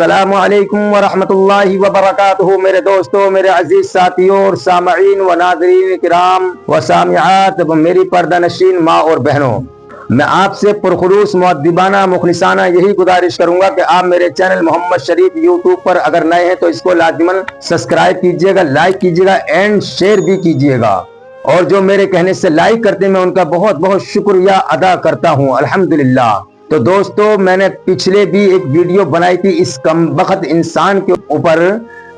अस्सलामु अलैकुम वरहमतुल्लाहि वबरकातुहू। मेरे दोस्तों, मेरे अजीज साथियों और सामईन व नाज़रीन किराम व सामिआत, मेरी पर्दानशीन माँ और बहनों, मैं आपसे पुरखुलूस मुअद्दिबाना मुखलिसाना यही गुजारिश करूंगा कि आप मेरे चैनल मोहम्मद शरीफ यूट्यूब पर अगर नए हैं तो इसको लाजिमन सब्सक्राइब कीजिएगा, लाइक कीजिएगा एंड शेयर भी कीजिएगा। और जो मेरे कहने से लाइक करते हैं मैं उनका बहुत बहुत शुक्रिया अदा करता हूँ, अल्हम्दुलिल्लाह। तो दोस्तों, मैंने पिछले भी एक वीडियो बनाई थी इस कमबख्त इंसान के ऊपर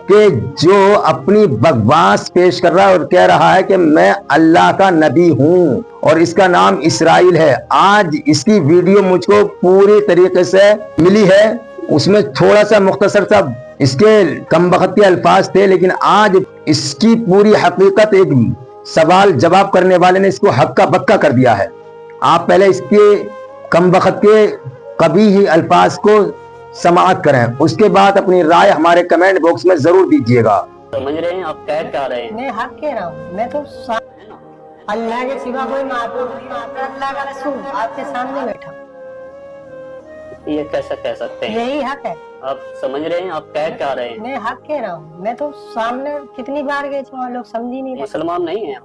कि जो अपनी बकवास पेश कर रहा है और कह रहा है कि मैं अल्लाह का नबी हूँ और इसका नाम इसराइल है। आज इसकी वीडियो मुझको पूरी तरीके से मिली है, उसमें थोड़ा सा मुख्तसर सा इसके कमबख्त के अल्फाज थे, लेकिन आज इसकी पूरी हकीकत एक सवाल जवाब करने वाले ने इसको हक्का बक्का कर दिया है। आप पहले इसके कमबख्त के कभी ही अल्फाज को समाअत करें, उसके बाद अपनी राय हमारे कमेंट बॉक्स में जरूर दीजिएगा। समझ रहे हैं आप, कह क्या रहे हैं? मैं हक कह रहा हूँ। मैं तो अल्लाह के सिवा कोई माबूद नहीं, अल्लाह का रसूल आपके सामने बैठा। ये कैसा कह सकते हैं? यही हक है। आप समझ रहे हैं आप, कह क्या रहे हैं? मैं हक कह रहा हूँ। मैं तो सामने कितनी बार गए थे, लोग समझ ही नहीं रहे। मुसलमान नहीं है?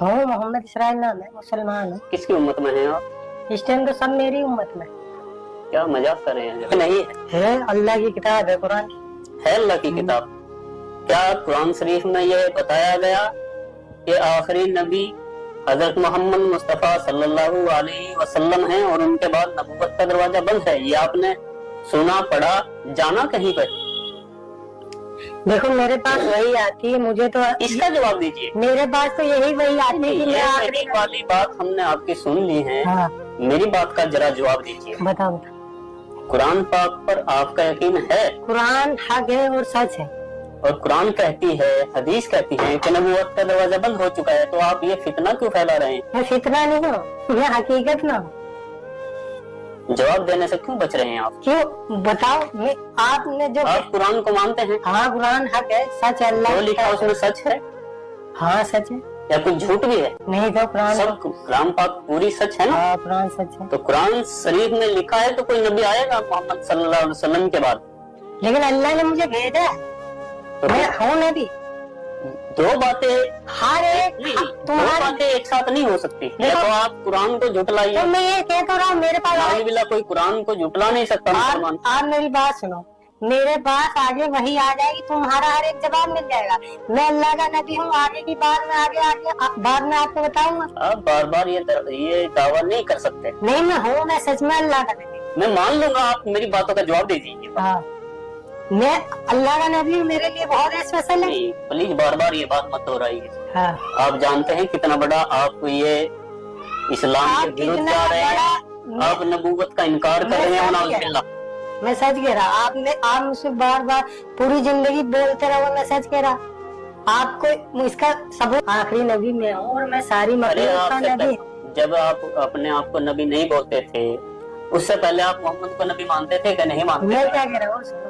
हो, मोहम्मद इसराइल नाम है, मुसलमान है। किसकी उम्मत में हैं आप? इस टाइम तो सब मेरी उम्मत में। क्या मजाक कर रहे हैं? नहीं है, अल्लाह की किताब है, कुरान है अल्लाह की किताब। क्या कुरान शरीफ में ये बताया गया कि आखिरी नबी हजरत मोहम्मद मुस्तफा सल्लल्लाहु अलैहि वसल्लम हैं और उनके बाद नबूवत का दरवाजा बंद है? ये आपने सुना, पढ़ा, जाना कहीं पर? देखो, मेरे पास वही आती है, मुझे तो इसका जवाब दीजिए। मेरे पास तो यही वही आती है कि मैं आखिरी वाली बात हमने आपकी सुन ली है। हाँ। मेरी बात का जरा जवाब दीजिए। बताओ। कुरान पाक पर आपका यकीन है? कुरान हक है और सच है। और कुरान कहती है, हदीस कहती है कि नबूवत का दरवाजा बंद हो चुका है, तो आप ये फितना क्यों फैला रहे हैं? मैं फितना नहीं हूँ, मैं हकीकत ना हूँ। जवाब देने से क्यों बच रहे हैं आप? क्यों बताओ? मैं आपने जो आप कुरान को मानते हैं? हाँ, कुरान हक है, सच है। अल्लाह जो लिखा उसमें सच है? हाँ, सच है। या कुछ झूठ भी है? नहीं तो कुरान सब कुरान पाक पूरी सच है ना? हाँ, कुरान सच है। तो कुरान शरीफ में लिखा है तो कोई नबी आएगा मोहम्मद सल्लल्लाहु अलैहि वसल्लम के बाद? लेकिन अल्लाह ने मुझे भेजा है, तो मैं हूँ नबी। दो बातें हर एक दो बातें एक साथ नहीं हो सकती। या तो आप कुरान को झुटलाइए। तो मैं ये कह तो रहा हूँ, मेरे पास नाउज़ुबिल्लाह, कोई कुरान को झुटला नहीं सकता मुसलमान। आप मेरी बात सुनो, मेरे पास आगे वही आ जाएगी, तुम्हारा हर एक जवाब मिल जाएगा। मैं अल्लाह का नबी हूँ, आगे की बात में बाद में आपको बताऊंगा। आप बार बार ये दावा नहीं कर सकते। नहीं, मैं हूँ, मैं सच में अल्लाह का नबी। मैं मान लूंगा, आप मेरी बातों का जवाब दे दीजिए। हाँ, मैं अल्लाह का नबी हूँ, मेरे लिए बहुत स्पेशल है। प्लीज बार बार ये बात मत हो रही है। हाँ। आप जानते हैं कितना बड़ा आप ये इस्लाम के विरुद्ध जा रहे हैं, आप नबूवत का इनकार कर रहे हैं। नाउज़ुबिल्लाह, मैं सच कह रहा। आप मुझसे बार बार पूरी जिंदगी बोलते रहो, मैं सच कह रहा। आपको इसका सबूत, आखिरी नबी मैं हूँ और मैं सारी मखलूक का नबी। जब आप अपने आप को नबी नहीं बोलते थे, उससे पहले आप मोहम्मद को नबी मानते थे कि नहीं मानते? मैं क्या कह रहा हूँ, सुनो,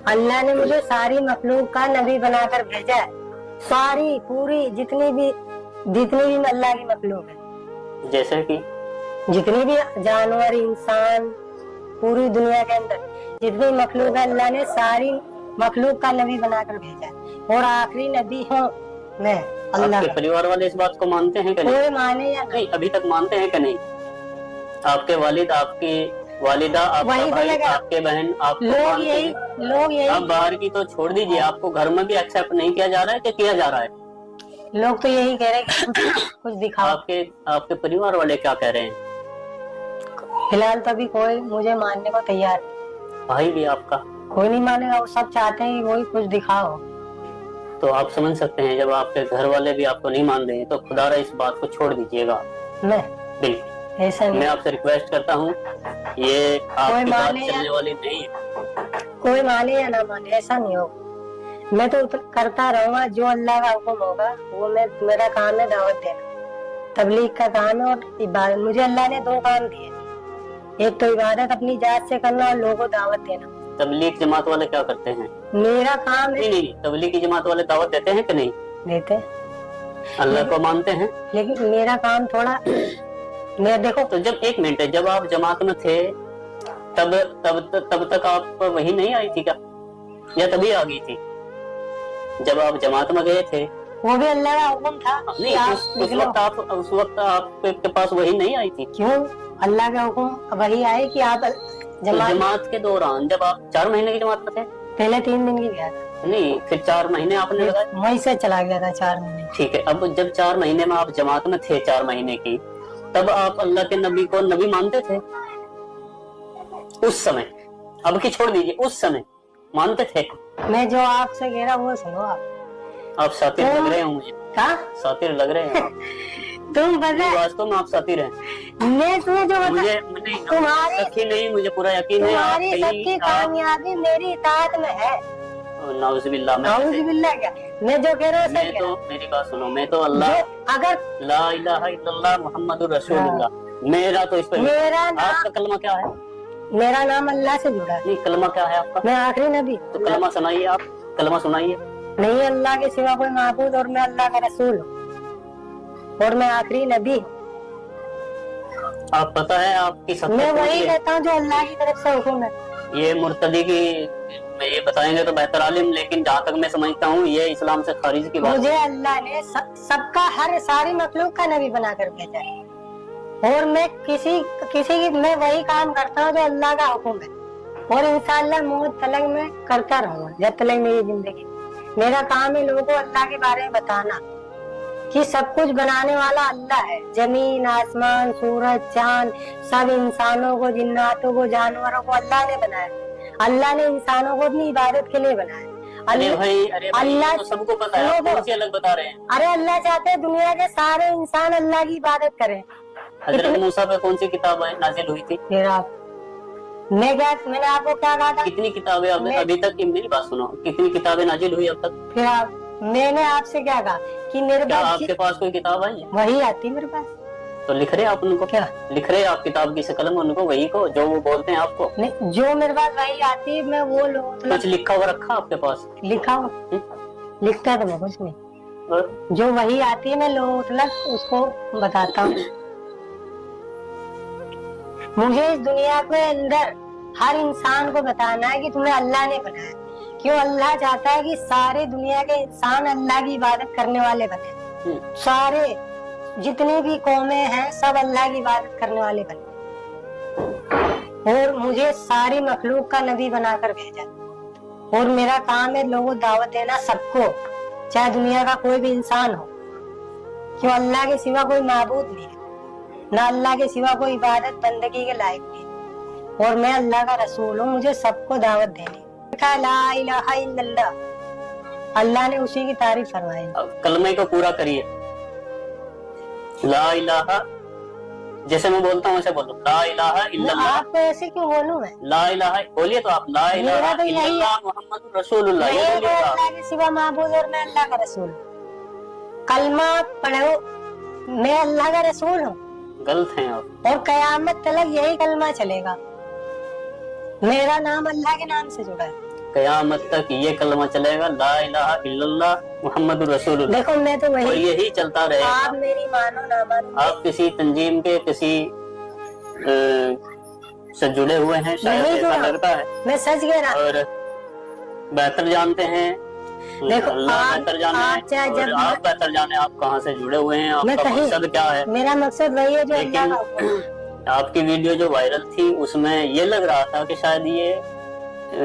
अल्लाह ने मुझे सारी मखलूक का नबी बनाकर भेजा है। सारी पूरी जितनी भी अल्लाह की मखलूक है, जैसे कि जितनी भी जानवर, इंसान, पूरी दुनिया के अंदर जितनी मखलूक है, अल्लाह ने सारी मखलूक का नबी बनाकर भेजा है और आखिरी नबी हूँ मैं अल्लाह। आपके परिवार वाले इस बात को मानते हैं कि नहीं? कोई माने या नहीं, अभी तक मानते हैं कि नहीं? आपके वालिद, आपकी वालिदा, आपका भाई, आपके बहन, आप लोग यही आप बाहर की तो छोड़ दीजिए, आपको घर में भी एक्सेप्ट नहीं किया जा रहा है कि किया जा रहा है? लोग तो यही कह रहे हैं कि कुछ दिखाओ। आपके परिवार वाले क्या कह रहे हैं? फिलहाल तो अभी कोई मुझे मानने को तैयार नहीं। भाई भी आपका कोई नहीं मानेगा, वो सब चाहते हैं कि वही कुछ दिखाओ। तो आप समझ सकते हैं, जब आपके घर वाले भी आपको नहीं मान रहे तो खुदारा इस बात को छोड़ दीजिएगा। मैं बिल्कुल ऐसा नहीं। मैं आपसे रिक्वेस्ट करता हूँ, ये आपकी बात चलने वाली नहीं है। कोई माने या ना माने, ऐसा नहीं हो। मैं तो करता रहूंगा जो अल्लाह का हुक्म होगा, वो मेरा काम है दावत देना, तबलीग का काम है और इबादत। मुझे अल्लाह ने दो काम दिए, एक तो इबादत अपनी जात से करना और लोगों को दावत देना। तबलीग जमात वाले क्या करते हैं? मेरा काम है। नहीं, तबलीग की जमात वाले दावत देते हैं कि नहीं? देते। अल्लाह को मानते हैं, लेकिन मेरा काम थोड़ा मैं देखो तो जब एक मिनट, जब आप जमात में थे तब तक आप वही नहीं आई थी क्या, या तभी आ गई थी जब आप जमात में गए थे? वो भी अल्लाह का हुक्म था। नहीं, उस वक्त आपके पास वही नहीं आई थी? क्यों? अल्लाह का हुक्म वही आए कि आप जमात के दौरान जब आप 4 महीने की जमात में थे? पहले 3 दिन की गया था। नहीं, फिर 4 महीने आपने लगाए? वहीं से चला गया था 4 महीने। ठीक है, अब जब 4 महीने में आप जमात में थे 4 महीने की, तब आप अल्लाह के नबी को नबी मानते थे? उस समय, अब की छोड़ दीजिए, उस समय मानते थे? मैं जो आपसे कह रहा हूँ वो सुनो। आप सातिर लग रहे हो मुझे। क्या सातिर लग रहे हैं? तुम पता है वास्तव में आप सातिर हैं। मैं तुम्हें जो मुझे तुम्हारी नहीं, मुझे पूरा यकीन है तुम्हारी सबकी कामयाबी मेरी इताअत में है। नाउज़ुबिल्लाह। नाउज़ुबिल्लाह क्या? मैं जो कह रहा हूँ सही तो मेरी बात सुनो, मैं तो अल्लाह अगर ला इलाहा इल्लल्लाह मुहम्मदुर रसूलुल्लाह, मेरा तो इस पर मेरा आपका कलमा क्या है? मेरा नाम अल्लाह से जुड़ा है। नहीं, कलमा क्या है आपका? मैं आखिरी नबी। तो कलमा सुनाइए, आप कलमा सुनाइए। नहीं अल्लाह के सिवा कोई माबूद और मैं अल्लाह का रसूल हूँ और मैं आखिरी नबी हूँ। आप पता है आपकी सब मैं वही कहता हूँ जो अल्लाह की तरफ से हुक्म है। ये मुर्तदी की ये बताएंगे तो बेहतर आलिम, लेकिन जहाँ तक मैं समझता हूँ ये इस्लाम से खारिज की बात। मुझे अल्लाह ने सबका हर सारी मखलूक का नबी बनाकर भेजा है और मैं किसी की मैं वही काम करता हूँ जो अल्लाह का हुक्म है और इंशाअल्लाह मौत तलक में करता रहूंगा जब तलक मेरी जिंदगी। मेरा काम है लोगों को अल्लाह के बारे में बताना कि सब कुछ बनाने वाला अल्लाह है। जमीन, आसमान, सूरज, चांद, सब इंसानों को, जिन्नातों को, जानवरों को अल्लाह ने बनाया। अल्लाह ने इंसानों को अपनी इबादत के लिए बनाया। अल्लाह तो सबको पता है, आप कौन सी अलग बता रहे हैं? अरे अल्लाह चाहते हैं दुनिया के सारे इंसान अल्लाह की इबादत करें। हजरत मूसा पे कौन सी किताब नाजिल हुई थी? मैंने आपको क्या कहा था? कितनी किताबें अभी तक? मेरी बात सुनो, कितनी किताबें नाजिल हुई अब तक? फिर मैंने आपसे क्या कहा कि मेरे पास आपके पास कोई किताब आई है? वही आती मेरे पास। तो लिख रहे आप उनको? क्या लिख रहे आप किताब की कलम उनको, वही को जो वो बोलते हैं आपको? नहीं, जो मेरे पास वही आती है मैं वो कुछ लिखा हुआ रखा आपके पास? लिखा हुआ लिखता तो मैं कुछ नहीं, जो वही आती है मैं लोग उसको बताता हूँ। मुझे इस दुनिया के अंदर हर इंसान को बताना है कि तुम्हें अल्लाह ने बनाया। क्यों? अल्लाह चाहता है कि सारे दुनिया के इंसान अल्लाह की इबादत करने वाले बने। सारे जितनी भी कौमें हैं सब अल्लाह की इबादत करने वाले बने और मुझे सारी मखलूक का नबी बनाकर भेजा और मेरा काम है लोगों दावत देना सबको, चाहे दुनिया का कोई भी इंसान हो। क्यों? अल्लाह के सिवा कोई माबूद नहीं है, ना अल्लाह के सिवा कोई इबादत बंदगी के लायक नहीं और मैं अल्लाह का रसूल हूँ। मुझे सबको दावत देनी। ला इलाहा इल्लल्लाह, अल्लाह ने उसी की तारीफ फरमाई। कलमे को पूरा करिए। ला इलाहा, जैसे मैं बोलता हूँ ऐसे बोलो, ला इलाहा इल्लल्लाह। आप ऐसे क्यों बोलूं मैं? ला इलाहा बोलिए तो आप, ला इलाहा इल्लल्लाह मुहम्मदुर रसूलुल्लाह। ये बोलिए आप। अल्लाह के सिवा माबूद और मैं अल्लाह का रसूल। कलमा पढ़ो, मैं अल्लाह का रसूल हूँ। गलत हैं आप। और कयामत तलक यही कलमा चलेगा। मेरा नाम अल्लाह के नाम से जुड़ा है। कयामत तक ये कलमा चलेगा, ला इलाहा इल्लल्लाह मुहम्मदुर रसूलुल्लाह। देखो मैं तो वही, और यही चलता रहेगा। आप मेरी मानो ना मानो, आप किसी तंजीम के किसी से जुड़े हुए हैं शायद, ऐसा लगता है। मैं सच कह रहा हूँ। और बेहतर जानते हैं, देखो अल्लाह बेहतर जाने, और आप बेहतर जाने आप कहाँ से जुड़े हुए हैं, आपका मकसद क्या है। मेरा मकसद वही है जो लेकिन आपकी वीडियो जो वायरल थी उसमें ये लग रहा था कि शायद ये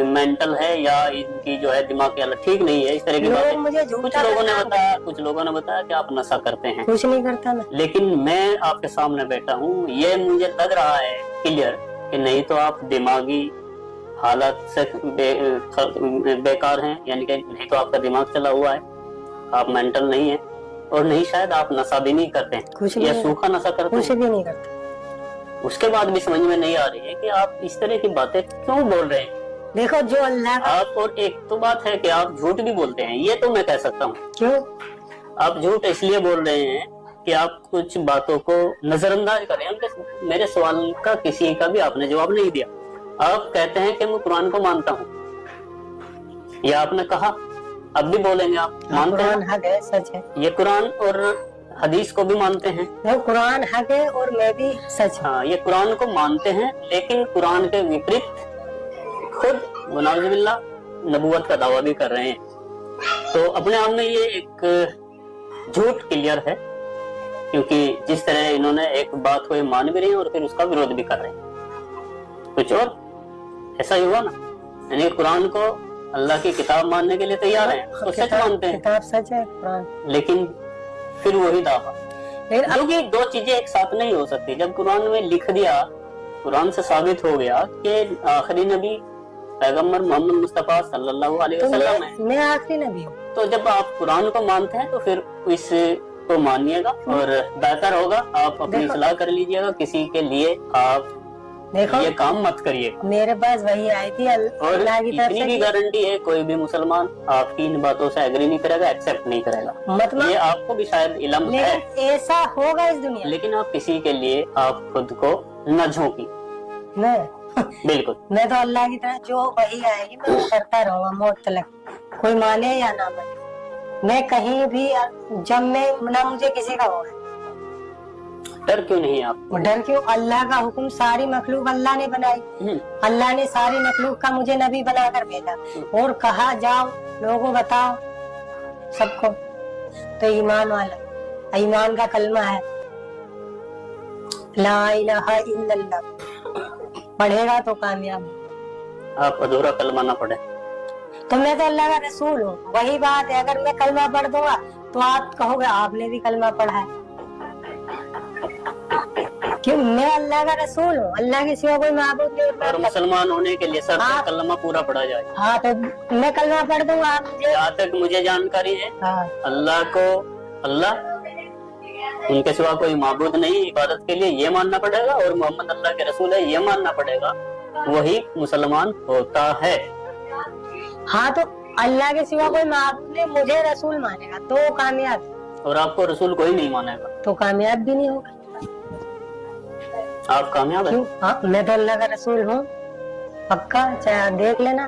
मेंटल है या इनकी जो है दिमाग की हालत ठीक नहीं है, इस तरह की बातें कुछ लोगों ने बताया कि आप नशा करते हैं। कुछ नहीं करता मैं। लेकिन मैं आपके सामने बैठा हूँ, ये मुझे लग रहा है क्लियर कि नहीं तो आप दिमागी हालत से बेकार हैं, यानी कि नहीं तो आपका दिमाग चला हुआ है, आप मेंटल नहीं है, और नहीं शायद आप नशा भी नहीं करते हैं या सूखा नशा करते हैं। कुछ भी नहीं करते। उसके बाद भी समझ में नहीं आ रही है कि आप इस तरह की बातें क्यों बोल रहे हैं। देखो जो अल्लाह आप, और एक तो बात है कि आप झूठ भी बोलते हैं, ये तो मैं कह सकता हूँ। क्यों? आप झूठ इसलिए बोल रहे हैं कि आप कुछ बातों को नजरअंदाज करें। उनके मेरे सवाल का किसी का भी आपने जवाब नहीं दिया। आप कहते हैं कि मैं कुरान को मानता हूँ, ये आपने कहा, अब भी बोलेंगे आप मानते हैं। है, सच है। ये कुरान और हदीस को भी मानते हैं। वो कुरान हक है और मैं भी सच हूँ। हाँ, ये कुरान को मानते हैं, लेकिन कुरान के विपरीत खुद वनाउजुबिल्लाह नबूवत का दावा भी कर रहे हैं। तो अपने आप में ये एक झूठ क्लियर है, क्योंकि जिस तरह इन्होंने एक बात को ये मान भी रहे हैं और फिर उसका विरोध भी कर रहे हैं। कुछ और ऐसा ही हुआ ना, यानी कुरान को अल्लाह की किताब मानने के लिए तैयार हैं, तो सच मानते हैं, किताब सच है कुरान, लेकिन फिर वही दावा। लेकिन क्योंकि दो चीजें एक साथ नहीं हो सकती। जब कुरान में लिख दिया, कुरान से साबित हो गया कि आखिरी नबी पैगम्बर मोहम्मद मुस्तफा सल्लल्लाहु अलैहि वसल्लम है, मैं आखिरी नबी हूँ। तो जब आप कुरान को मानते हैं तो फिर इस को मानिएगा और बेहतर होगा आप अपनी इस्लाह कर लीजिएगा। किसी के लिए आप देखो ये काम मत करिए। मेरे पास वही आई थी और अल्लाह की तरफ इतनी से भी गारंटी है, कोई भी मुसलमान आपकी इन बातों से एग्री नहीं करेगा, एक्सेप्ट नहीं करेगा। मतलब ये आपको भी शायद इल्म है, लेकिन ऐसा होगा इस दुनिया में। लेकिन आप किसी के लिए आप खुद को न झोंकी। मैं बिल्कुल, मैं तो अल्लाह की तरह जो वही आएगी मैं वो करता रहूंगा मौत तक, कोई माने या ना माने। मैं कहीं भी जब मैं ना मुझे किसी का होगा डर क्यों नहीं आप? डर क्यों? अल्लाह का हुक्म, सारी मखलूक अल्लाह ने बनाई, अल्लाह ने सारी मखलूक का मुझे नबी बनाकर भेजा और कहा जाओ लोगों बताओ सबको। तो ईमान वाला, ईमान का कलमा है ला इलाहा इल्लल्लाह, पढ़ेगा तो कामयाब। आप अधूरा कलमा ना पढ़े तो मैं तो अल्लाह का रसूल हूँ। वही बात है, अगर मैं कलमा पढ़ दूंगा तो आप कहोगे आपने भी कलमा पढ़ा है। क्यों? मैं अल्लाह का रसूल हूँ, अल्लाह के सिवा कोई माबूद नहीं। और मुसलमान होने के लिए सर हाँ। कलमा पूरा पढ़ा जाए। हाँ तो मैं कलमा पढ़ दूंगा, आप मुझे। जहाँ तक मुझे जानकारी है, हाँ अल्लाह को अल्लाह, उनके सिवा कोई माबूद नहीं इबादत के लिए, ये मानना पड़ेगा, और मोहम्मद अल्लाह के रसूल है ये मानना पड़ेगा, वही मुसलमान होता है। हाँ तो अल्लाह के सिवा कोई माबूद नहीं, मुझे रसूल मानेगा तो कामयाब, और आपको रसूल कोई नहीं मानेगा तो कामयाब भी नहीं होगा। आप कामयाब क्यों? है। हाँ मैं तो अल्लाह का रसूल हूँ पक्का, चाहे आप देख लेना,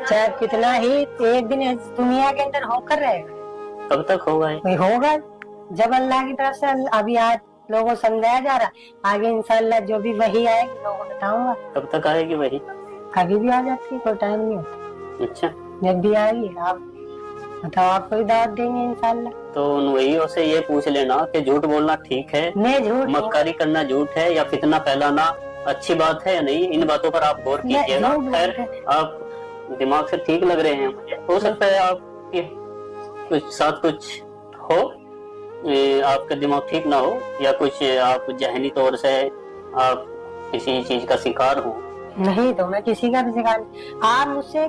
चाहे कितना ही एक दिन इस दुनिया के अंदर होकर रहेगा। कब तक होगा ये? वही होगा जब अल्लाह की तरफ से। अभी आज लोगों को समझाया जा रहा, आगे इंशाअल्लाह जो भी वही आएगी लोगों को बताऊंगा। कब तक आएगी वही? कभी भी आ जाती है, कोई टाइम नहीं होता। अच्छा, जब भी आएगी आप बताओ, आपको भी दावत देंगे इंशाअल्लाह। तो उन वहीयों से ये पूछ लेना कि झूठ बोलना ठीक है, मैं झूठ मक्कारी करना झूठ है, या फितना फैलाना अच्छी बात है या नहीं, इन बातों पर आप गौर कीजिएगा। खैर आप दिमाग से ठीक लग रहे हैं मुझे, हो सकता है आपके कुछ साथ कुछ हो, आपका दिमाग ठीक ना हो, या कुछ आप जहनी तौर से आप किसी चीज का शिकार हो। नहीं तो मैं किसी का भी शिकार नहीं। आप मुझसे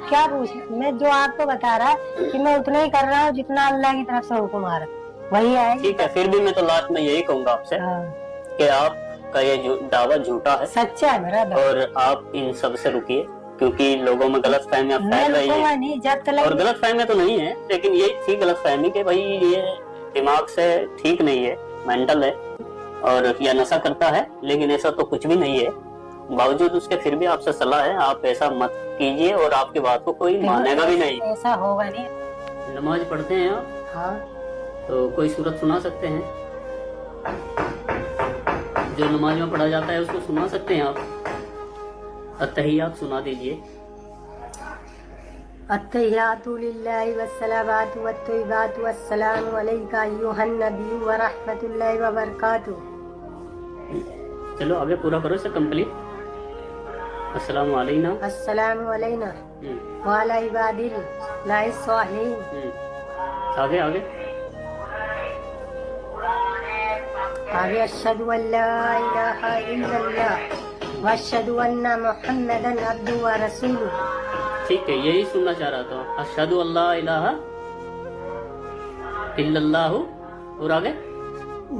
क्या पूछ, मैं जो आपको बता रहा कि मैं उतना ही कर रहा हूँ जितना अल्लाह की तरफ से हुक्म आ रहा, वही आएगी। ठीक है, फिर भी मैं तो लास्ट में यही कहूंगा आपसे कि आपका ये दावा झूठा है, सच्चा है मेरा दावा। और आप इन सब से रुकिए, क्योंकि लोगों में गलत फहमियां फैल रही है। नहीं जब तक, और गलत फहमियां तो नहीं है, लेकिन ये थी गलत फहमी कि भाई ये दिमाग से ठीक नहीं है, मेंटल है और या नशा करता है, लेकिन ऐसा तो कुछ भी नहीं है। बावजूद उसके फिर भी आपसे सलाह है, आप ऐसा मत कीजिए, और आपकी बात को कोई मानेगा भी नहीं। ऐसा होगा नहीं। नमाज पढ़ते हैं आप? हाँ। तो कोई सूरत सुना सकते हैं जो नमाज में पढ़ा जाता है, उसको सुना सकते हैं आप? अत्तहियात सुना दीजिए। अत्तहियातु लिल्लाहि वस्सलावातु वत्तय्यिबातु वस्सलामु अलैका अय्युहन नबिय्यु व रहमतुल्लाहि व बरकातुहू। चलो आगे पूरा करो इसे कंप्लीट। अस्सलामु अलैना, अस्सलामु अलैना व अला इबादिल्लाहि स्वालिहीन। आगे आगे आगे अशहदु अल्ला इलाहा इल्लल्लाह व अशहदु अन्ना मुहम्मदन अब्दुहु व रसूलुहु। ठीक है, यही सुनना चाह रहा था। अशहदु अल्ला इलाहा इल्लल्लाहु, और आगे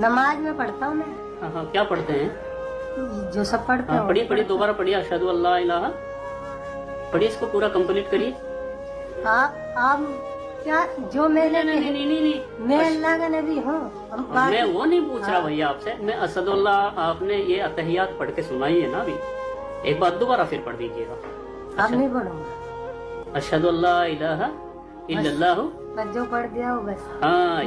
नमाज में पढ़ता हूँ मैं। हाँ हाँ, क्या पढ़ते हैं? जो सब पढ़ते हैं। पढ़िए पढ़िए, दोबारा पढ़िए। अशहदु अल्ला इलाहा, पढ़िए, इसको पूरा कंप्लीट करिए। आप क्या जो मैंने नहीं, मैं अल्लाह का नबी हूँ। मैं वो नहीं पूछ रहा भैया आपसे, मैं अशहदुल्लाह, आपने ये अत्तहियात पढ़ के सुनाई है ना अभी, एक बात दोबारा फिर पढ़ दीजिएगा। आप नहीं पढ़ूंगा। अशहदु अल्ला इलाहा इल्लल्लाहु, बस जो पढ़ दिया हो बस। हाँ,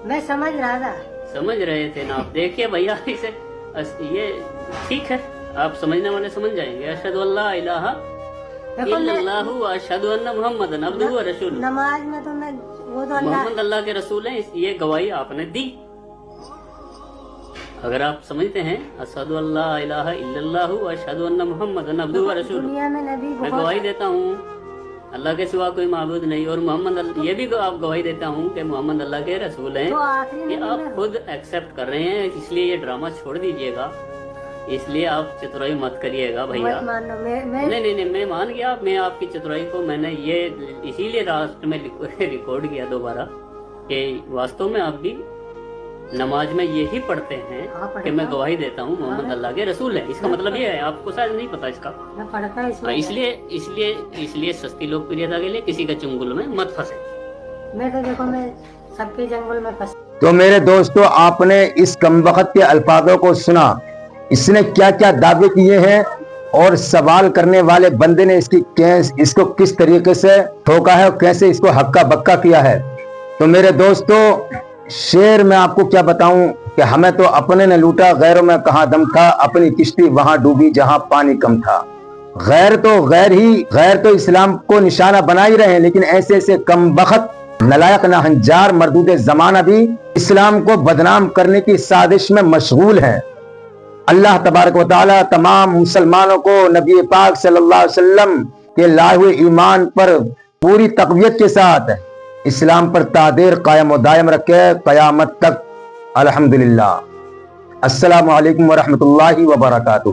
मैं समझ रहा था। समझ रहे थे ना आप। देखिए भैया, इसे ये ठीक है, आप समझने वाले समझ जाएंगे। अशहदु अल्ला इलाहा इल्लल्लाहु व अशहदु अन्ना मुहम्मदन अब्दुहु व रसूलुहु। नमाज में तो मैं वो तो मोहम्मद अल्लाह के रसूल हैं, ये गवाही आपने दी। अगर आप समझते हैं अशहदु अल्ला इलाहा इल्लल्लाहु व अशहदु अन्ना मुहम्मदन अब्दुहु व रसूलुहु, दुनिया में नबी मैं गवाही देता हूँ अल्लाह के सिवा कोई माबूद नहीं, और मोहम्मद, ये भी आप गवाही देता हूँ कि मोहम्मद अल्लाह के रसूल हैं। तो आखिरी ये आप खुद एक्सेप्ट कर रहे हैं, इसलिए ये ड्रामा छोड़ दीजिएगा, इसलिए आप चतुराई मत करिएगा भैया। नहीं, मैं मान गया, मैं आपकी चतुराई को मैंने ये इसीलिए लास्ट में रिकॉर्ड किया दोबारा कि वास्तव में आप भी नमाज में यही पढ़ते हैं कि मैं गवाही देता हूँ मोहम्मद अल्लाह के रसूल है। इसका मतलब ये है, आपको शायद नहीं पता इसका। मैं पढ़ता इसलिए सस्ती लोकप्रियता के लिए किसी के चंगुल में मत फंसे। मैं तो देखो, मैं सबके जंगल में फंस। तो मेरे दोस्तों, आपने इस कमबख्त के अल्फाजों को सुना, इसने क्या क्या दावे किए हैं और सवाल करने वाले बंदे ने इसको किस तरीके से ठोका है और कैसे इसको हक्का बक्का किया है। तो मेरे दोस्तों, शेर में आपको क्या बताऊं कि हमें तो अपने ने लूटा, गैरों में कहां दम था, अपनी किश्ती वहां डूबी जहां पानी कम था। गैर तो इस्लाम को निशाना बना ही रहे हैं, लेकिन ऐसे ऐसे कमबख्त, नलायक, नाहंजार, मरदूद जमाना भी इस्लाम को बदनाम करने की साजिश में मशगूल हैं। अल्लाह तबारक व तआला तमाम मुसलमानों को नबी पाक सल्लल्लाहु अलैहि वसल्लम के लाए हुए ईमान पर पूरी तक़वियत के साथ इस्लाम पर तादेर कायम व दायम रखे क़यामत तक। अल्हम्दुलिल्लाह। अस्सलामु अलैकुम व रहमतुल्लाहि व बरकातुहू।